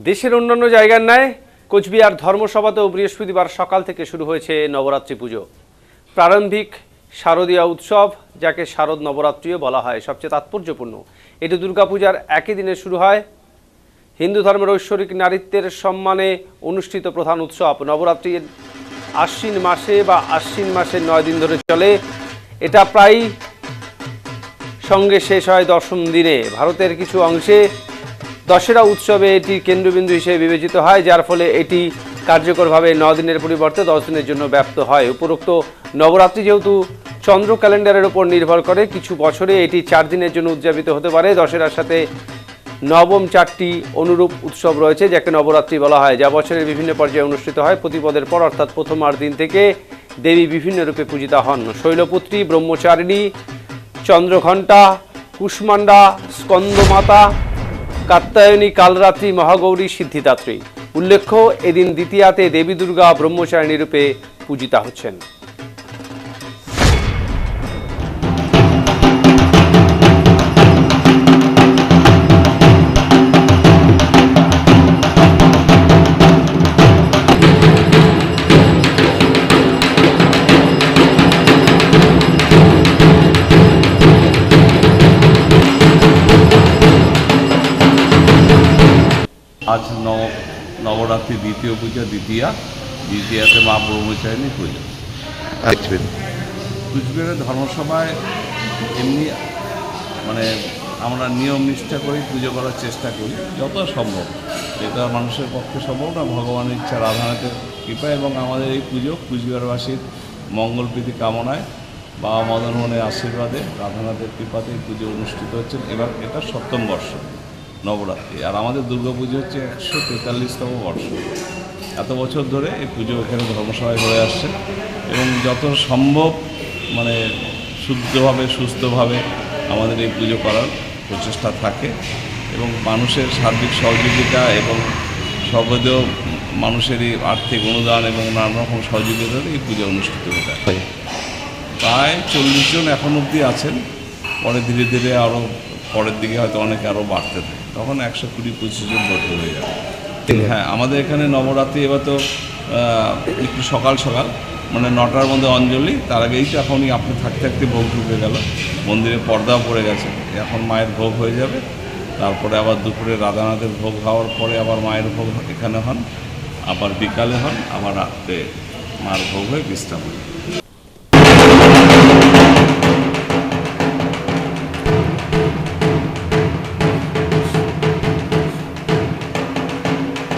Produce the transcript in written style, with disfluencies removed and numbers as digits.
দেশের অন্যান্য জায়গার ন্যায় কোচবিহার ধর্মসভাতেও বৃহস্পতিবার সকাল থেকে শুরু হয়েছে নবরাত্রি পুজো। প্রারম্ভিক শারদীয় উৎসব, যাকে শারদ নবরাত্রিও বলা হয়, সবচেয়ে তাৎপর্যপূর্ণ। এটি দুর্গাপূজার একই দিনে শুরু হয়। হিন্দু ধর্মের ঐশ্বরিক নারীত্বের সম্মানে অনুষ্ঠিত প্রধান উৎসব নবরাত্রির আশ্বিন মাসের 9 দিন ধরে চলে। এটা প্রায় সঙ্গে শেষ হয় দশম দিনে। ভারতের কিছু অংশে দশেরা উৎসবে এটি কেন্দ্রবিন্দু হিসেবে বিবেচিত হয়, যার ফলে এটি কার্যকরভাবে 9 দিনের পরিবর্তে 10 দিনের জন্য ব্যাপ্ত হয়। উপরোক্ত নবরাত্রি যেহেতু চন্দ্র ক্যালেন্ডারের উপর নির্ভর করে, কিছু বছরে এটি 4 দিনের জন্য উদযাপিত হতে পারে। দশেরার সাথে নবম 4টি অনুরূপ উৎসব রয়েছে, যাকে নবরাত্রি বলা হয়, যা বছরের বিভিন্ন পর্যায়ে অনুষ্ঠিত হয়। প্রতিপদের পর অর্থাৎ প্রথমার দিন থেকে দেবী বিভিন্ন রূপে পূজিতা হন। শৈলপুত্রী, ব্রহ্মচারিণী, চন্দ্রঘণ্টা, কুষ্মাণ্ডা, স্কন্দমাতা, কাত্যায়নী, কালরাত্রি, মহাগৌরী, সিদ্ধিদাত্রী। উল্লেখ্য, এদিন দ্বিতীয়াতে দেবী দুর্গা ব্রহ্মচারিণী রূপে পূজিতা হচ্ছেন। আজ নবরাত্রি দ্বিতীয় পূজা, দ্বিতীয়াতে মা ব্রহ্মচারিণী পুজো। কুচবিহারের ধর্মসভায় এমনি আমরা নিয়ম নিষ্ঠা করেই পুজো করার চেষ্টা করি যত সম্ভব। এটা মানুষের পক্ষে সম্ভব না, ভগবানের ইচ্ছা, রাধানাথের কৃপা এবং আমাদের এই পুজো কুচবিহারবাসীর মঙ্গলপ্রীতি কামনায়, বাবা মদনমোহনের আশীর্বাদে, রাধানাথের কৃপাতে এই পুজো অনুষ্ঠিত হচ্ছে। এবার এটা 7ম বর্ষ নবরাত্রি, আর আমাদের দুর্গাপুজো হচ্ছে 143তম বর্ষ। এত বছর ধরে এই পুজো এখানে ধর্মসভায় হয়ে আসছে এবং যত সম্ভব শুদ্ধভাবে, সুস্থভাবে আমাদের এই পুজো করার প্রচেষ্টা থাকে এবং মানুষের সার্বিক সহযোগিতা এবং সর্বদীয় মানুষেরই আর্থিক অনুদান এবং নানা রকম সহযোগিতাতে এই পুজো অনুষ্ঠিত হয়ে থাকে। প্রায় 40 জন এখন অবধি আছেন, পরে ধীরে ধীরে আরও পরের দিকে হয়তো অনেকে আরও বাড়তে থাকে, তখন 120-25 জন ভর্তি হয়ে যাবে। হ্যাঁ, আমাদের এখানে নবরাত্রি এবার তো একটু সকাল 9টার মধ্যে অঞ্জলি, তার আগেই তো এখনই আপনি থাকতে থাকতে ভোগ ঢুকে গেল, মন্দিরে পর্দাও পড়ে গেছে, এখন মায়ের ভোগ হয়ে যাবে। তারপরে আবার দুপুরে রাধানাথের ভোগ হওয়ার পরে আবার মায়ের ভোগ এখানে হন, আবার বিকালে হন, আবার রাত্রে মায়ের ভোগ হয়ে বিশ্রাম হয়।